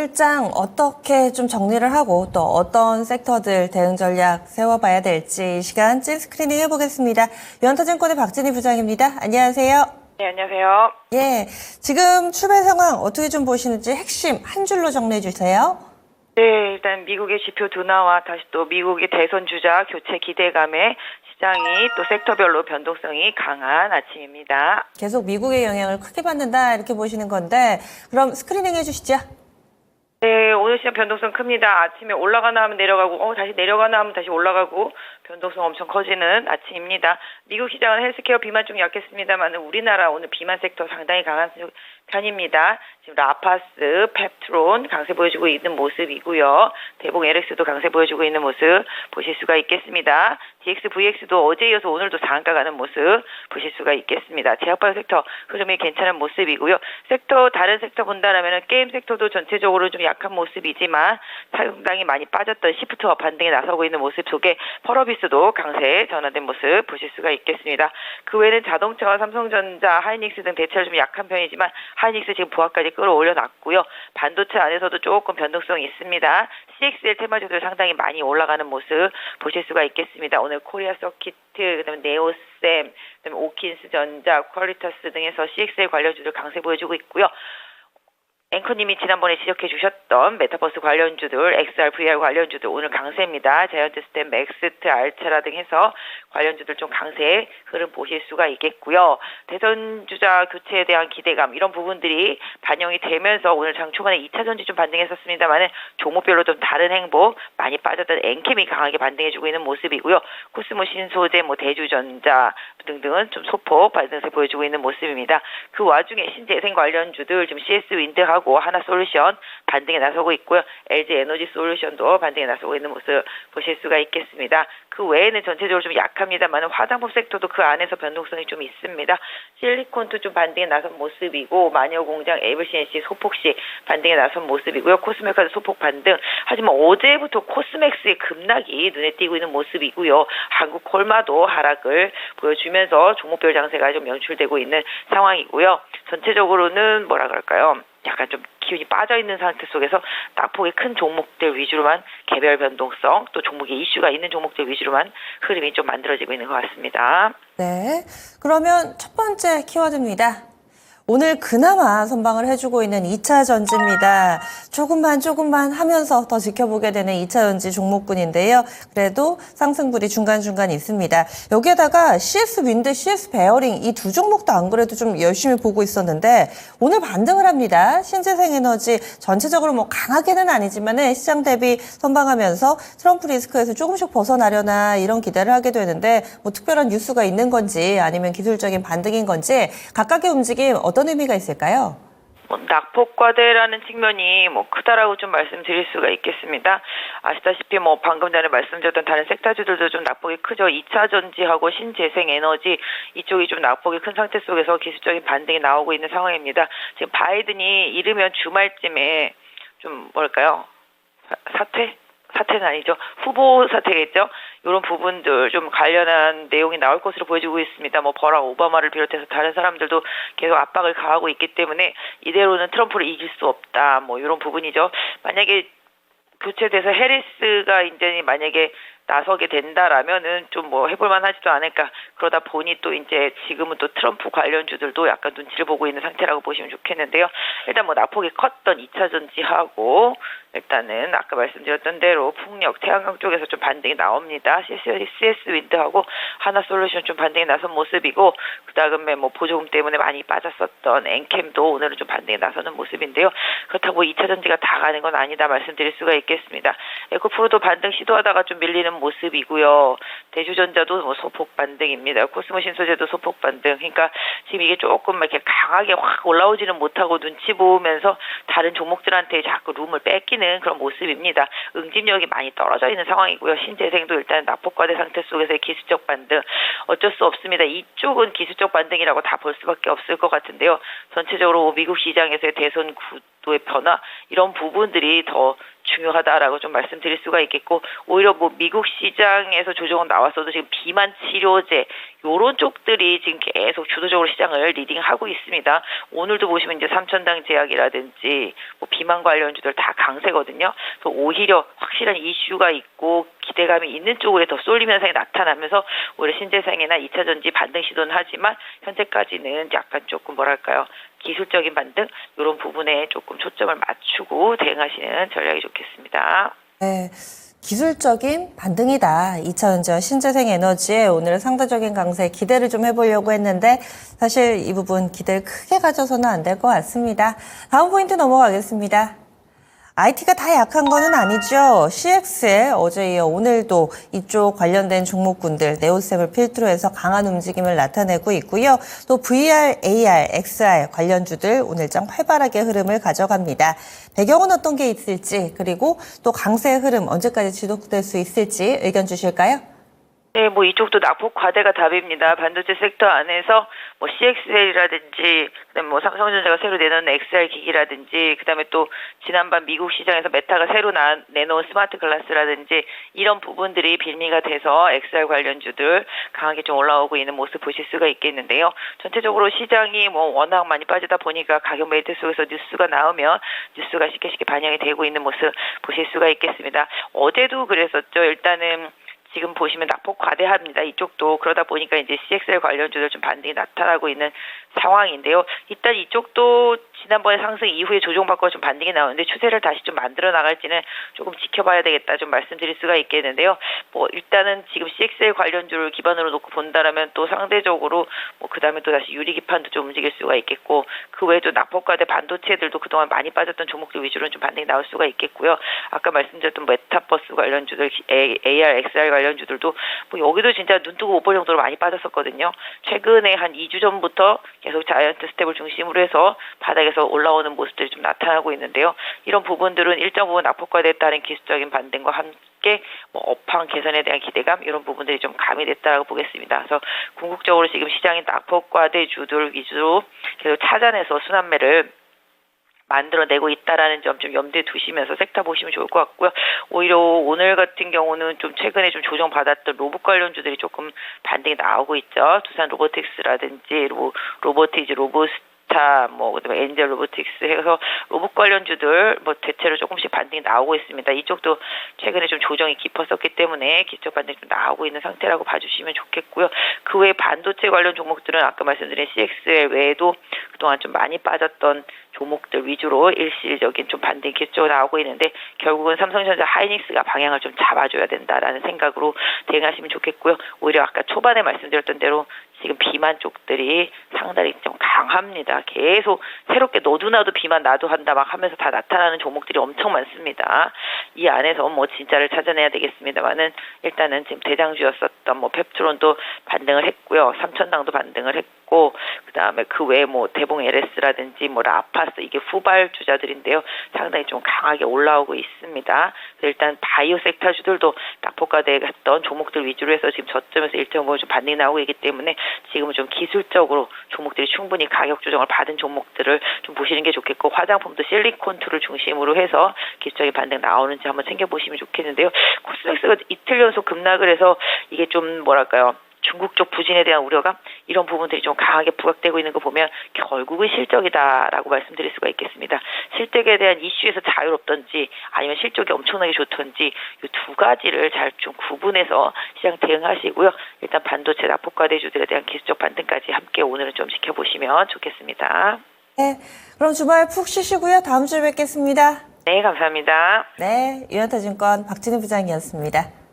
오늘장 어떻게 좀 정리를 하고 또 어떤 섹터들 대응 전략 세워봐야 될지 이 시간 찐 스크리닝 해보겠습니다. 유한타증권의 박진희 부장입니다. 안녕하세요. 네, 안녕하세요. 예, 지금 출발 상황 어떻게 좀 보시는지 핵심 한 줄로 정리해 주세요. 네, 일단 미국의 지표 둔화와 다시 또 미국의 대선 주자 교체 기대감에 시장이 또 섹터별로 변동성이 강한 아침입니다. 계속 미국의 영향을 크게 받는다 이렇게 보시는 건데 그럼 스크리닝 해주시죠. 네, 오늘 시장 변동성 큽니다. 아침에 올라가나 하면 내려가고, 다시 내려가나 하면 다시 올라가고, 변동성 엄청 커지는 아침입니다. 미국 시장은 헬스케어 비만 좀 약했습니다만 우리나라 오늘 비만 섹터 상당히 강한 편입니다. 지금 라파스, 펩트론 강세 보여주고 있는 모습이고요. 대봉 LX도 강세 보여주고 있는 모습 보실 수가 있겠습니다. DX, VX도 어제 이어서 오늘도 상한가 가는 모습 보실 수가 있겠습니다. 제약바이오 섹터 흐름이 괜찮은 모습이고요. 다른 섹터 본다라면 게임 섹터도 전체적으로 좀 약한 모습이지만 상당히 많이 빠졌던 시프트와 반등에 나서고 있는 모습 속에 펄어비스도 강세에 전환된 모습 보실 수가 있겠습니다. 그 외에는 자동차와 삼성전자, 하이닉스 등 대체로 좀 약한 편이지만 하이닉스 지금 부하까지 끌어올려 놨고요. 반도체 안에서도 조금 변동성이 있습니다. CXL 테마주들 상당히 많이 올라가는 모습 보실 수가 있겠습니다. 오늘 코리아 서키트, 그다음에 네오셈, 그다음에 오킨스 전자, 퀄리타스 등에서 CXL 관련주들 강세 보여주고 있고요. 앵커님이 지난번에 지적해 주셨던 메타버스 관련주들, XR, VR 관련주들 오늘 강세입니다. 자이언트 스텝, 맥스트, 알차라 등 해서 관련주들 좀 강세 흐름 보실 수가 있겠고요. 대선 주자 교체에 대한 기대감 이런 부분들이 반영이 되면서 오늘 장 초반에 2차 전지 좀 반등했었습니다만 종목별로 좀 다른 행보 많이 빠졌던 엔캠이 강하게 반등해주고 있는 모습이고요. 코스모 신소재, 대주전자 등등은 좀 소폭 반등세 보여주고 있는 모습입니다. 그 와중에 신재생 관련주들 좀 CS 윈드하고 하나솔루션 반등에 나서고 있고요. LG 에너지 솔루션도 반등에 나서고 있는 모습 보실 수가 있겠습니다. 그 외에는 전체적으로 좀 약합니다만 화장품 섹터도 그 안에서 변동성이 좀 있습니다. 실리콘도 좀 반등에 나선 모습이고 마녀공장, 에이블CNC 소폭씩 반등에 나선 모습이고요. 코스메카도 소폭 반등. 하지만 어제부터 코스맥스의 급락이 눈에 띄고 있는 모습이고요. 한국콜마도 하락을 보여주면서 종목별 장세가 좀 연출되고 있는 상황이고요. 전체적으로는 뭐라 그럴까요? 약간 좀 기운이 빠져있는 상태 속에서 낙폭이 큰 종목들 위주로만 개별 변동성 또 종목의 이슈가 있는 종목들 위주로만 흐름이 좀 만들어지고 있는 것 같습니다. 네, 그러면 첫 번째 키워드입니다. 오늘 그나마 선방을 해주고 있는 2차 전지입니다. 조금만 하면서 더 지켜보게 되는 2차 전지 종목군인데요. 그래도 상승불이 중간중간 있습니다. 여기에다가 CS 윈드, CS 베어링 이 두 종목도 안 그래도 좀 열심히 보고 있었는데 오늘 반등을 합니다. 신재생 에너지 전체적으로 뭐 강하게는 아니지만 시장 대비 선방하면서 트럼프 리스크에서 조금씩 벗어나려나 이런 기대를 하게 되는데 뭐 특별한 뉴스가 있는 건지 아니면 기술적인 반등인 건지 각각의 움직임 어떤 의미가 있을까요? 낙폭과대라는 측면이 크다라고 좀 말씀드릴 수가 있겠습니다. 아시다시피 방금 전에 말씀드렸던 다른 섹터주들도 좀 낙폭이 크죠. 2차 전지하고 신재생 에너지 이쪽이 좀 낙폭이 큰 상태 속에서 기술적인 반등이 나오고 있는 상황입니다. 지금 바이든이 이르면 주말쯤에 좀 사퇴는 아니죠. 후보 사퇴겠죠. 이런 부분들 좀 관련한 내용이 나올 것으로 보여지고 있습니다. 버락 오바마를 비롯해서 다른 사람들도 계속 압박을 가하고 있기 때문에 이대로는 트럼프를 이길 수 없다. 이런 부분이죠. 만약에 교체돼서 해리스가 이제 만약에 나서게 된다라면은 좀 해볼만 하지도 않을까. 그러다 보니 또 이제 지금은 또 트럼프 관련주들도 약간 눈치를 보고 있는 상태라고 보시면 좋겠는데요. 일단 낙폭이 컸던 2차 전지하고 일단은 아까 말씀드렸던 대로 풍력, 태양광 쪽에서 좀 반등이 나옵니다. CS 윈드하고 하나솔루션 좀 반등이 나선 모습이고 그다음에 보조금 때문에 많이 빠졌었던 엔캠도 오늘은 좀 반등이 나서는 모습인데요. 그렇다고 2차 전지가 다 가는 건 아니다 말씀드릴 수가 있겠습니다. 에코프로도 반등 시도하다가 좀 밀리는 모습이고요. 대주전자도 소폭 반등입니다. 코스모 신소재도 소폭 반등. 그러니까 지금 이게 조금 이렇게 강하게 확 올라오지는 못하고 눈치 보면서 다른 종목들한테 자꾸 룸을 뺏기는 그런 모습입니다. 응집력이 많이 떨어져 있는 상황이고요. 신재생도 일단 낙폭과대 상태 속에서의 기술적 반등 어쩔 수 없습니다. 이쪽은 기술적 반등이라고 다 볼 수밖에 없을 것 같은데요. 전체적으로 미국 시장에서의 대선 구도의 변화 이런 부분들이 더 중요하다라고 좀 말씀드릴 수가 있겠고, 오히려 뭐 미국 시장에서 조정은 나왔어도 지금 비만 치료제 요런 쪽들이 지금 계속 주도적으로 시장을 리딩하고 있습니다. 오늘도 보시면 이제 삼천당 제약이라든지 뭐 비만 관련주들 다 강세거든요. 그래서 오히려 확실한 이슈가 있고 기대감이 있는 쪽으로 더 쏠림 현상이 나타나면서 오히려 신재생이나 2차 전지 반등 시도는 하지만 현재까지는 약간 조금 뭐랄까요, 기술적인 반등 이런 부분에 조금 초점을 맞추고 대응하시는 전략이 좋겠습니다. 네, 기술적인 반등이다. 2차전지와 신재생 에너지의 오늘 상대적인 강세 기대를 좀 해보려고 했는데 사실 이 부분 기대를 크게 가져서는 안 될 것 같습니다. 다음 포인트 넘어가겠습니다. IT가 다 약한 거는 아니죠. CXL 어제 이어 오늘도 이쪽 관련된 종목군들 네오셈을 필두로 해서 강한 움직임을 나타내고 있고요. 또 VR, AR, XR 관련주들 오늘장 활발하게 흐름을 가져갑니다. 배경은 어떤 게 있을지 그리고 또 강세의 흐름 언제까지 지속될 수 있을지 의견 주실까요? 네, 뭐 이쪽도 낙폭 과대가 답입니다. 반도체 섹터 안에서 뭐 CXL이라든지 그다음에 뭐 삼성전자가 새로 내놓은 XR 기기라든지 그다음에 또 지난번 미국 시장에서 메타가 새로 내놓은 스마트 글라스라든지 이런 부분들이 빌미가 돼서 XR 관련주들 강하게 좀 올라오고 있는 모습 보실 수가 있겠는데요. 전체적으로 시장이 뭐 워낙 많이 빠지다 보니까 가격 메이트 속에서 뉴스가 나오면 뉴스가 쉽게 반영이 되고 있는 모습 보실 수가 있겠습니다. 어제도 그랬었죠. 일단은 지금 보시면 낙폭 과대합니다. 이쪽도 그러다 보니까 이제 CXL 관련주들 좀 반등이 나타나고 있는 상황인데요. 일단 이쪽도 지난번에 상승 이후에 조정받고 좀 반등이 나오는데 추세를 다시 좀 만들어 나갈지는 조금 지켜봐야 되겠다 좀 말씀드릴 수가 있겠는데요. 뭐 일단은 지금 CXL 관련주를 기반으로 놓고 본다라면 또 상대적으로 뭐 그다음에 또 다시 유리 기판도 좀 움직일 수가 있겠고 그 외에도 낙폭과대 반도체들도 그동안 많이 빠졌던 종목들 위주로는 좀 반등이 나올 수가 있겠고요. 아까 말씀드렸던 메타버스 관련주들, AR, XR 관련주들도 뭐 여기도 진짜 눈 뜨고 못 볼 정도로 많이 빠졌었거든요. 최근에 한 2주 전부터 계속 자이언트 스텝을 중심으로 해서 바닥에서 올라오는 모습들이 좀 나타나고 있는데요. 이런 부분들은 일정 부분 낙폭과대에 따른 기술적인 반등과 함께 뭐 업황 개선에 대한 기대감 이런 부분들이 좀 가미됐다고 보겠습니다. 그래서 궁극적으로 지금 시장의 낙폭과대주들 위주로 계속 찾아내서 순환매를 만들어내고 있다라는 점 좀 염두에 두시면서 섹터 보시면 좋을 것 같고요. 오히려 오늘 같은 경우는 좀 최근에 좀 조정받았던 로봇 관련주들이 조금 반등이 나오고 있죠. 두산 로보틱스라든지 로보티즈, 로보스타, 뭐 그다음에 엔젤 로보틱스 해서 로봇 관련주들 뭐 대체로 조금씩 반등이 나오고 있습니다. 이쪽도 최근에 좀 조정이 깊었었기 때문에 기초 반등이 좀 나오고 있는 상태라고 봐주시면 좋겠고요. 그 외 반도체 관련 종목들은 아까 말씀드린 CXL 외에도 그동안 좀 많이 빠졌던 종목들 위주로 일시적인 좀 반등이 계속적으로 나오고 있는데 결국은 삼성전자 하이닉스가 방향을 좀 잡아줘야 된다라는 생각으로 대응하시면 좋겠고요. 오히려 아까 초반에 말씀드렸던 대로 지금 비만 쪽들이 상당히 좀 강합니다. 계속 새롭게 너도 나도 비만 나도 한다 막 하면서 다 나타나는 종목들이 엄청 많습니다. 이 안에서 뭐 진짜를 찾아내야 되겠습니다만은 일단은 지금 대장주였었던 뭐 펩트론도 반등을 했고요. 삼천당도 반등을 했고 그다음에 그 외에 뭐 대봉 LS라든지 뭐 라파스 이게 후발 주자들인데요. 상당히 좀 강하게 올라오고 있습니다. 그래서 일단 바이오 섹터주들도 낙폭과대 했던 종목들 위주로 해서 지금 저점에서 일정 부분 좀 반등이 나오고 있기 때문에 지금은 좀 기술적으로 종목들이 충분히 가격 조정을 받은 종목들을 좀 보시는 게 좋겠고 화장품도 실리콘2를 중심으로 해서 기술적인 반등 나오는지 한번 챙겨보시면 좋겠는데요. 코스닥스가 이틀 연속 급락을 해서 이게 좀 뭐랄까요. 중국 쪽 부진에 대한 우려감 이런 부분들이 좀 강하게 부각되고 있는 거 보면 결국은 실적이다라고 말씀드릴 수가 있겠습니다. 실적에 대한 이슈에서 자유롭던지 아니면 실적이 엄청나게 좋던지 이 두 가지를 잘 좀 구분해서 시장 대응하시고요. 일단 반도체 낙폭과대주들에 대한 기술적 반등까지 함께 오늘은 좀 지켜보시면 좋겠습니다. 네, 그럼 주말 푹 쉬시고요. 다음 주에 뵙겠습니다. 네, 감사합니다. 네, 유연타증권 박진희 부장이었습니다.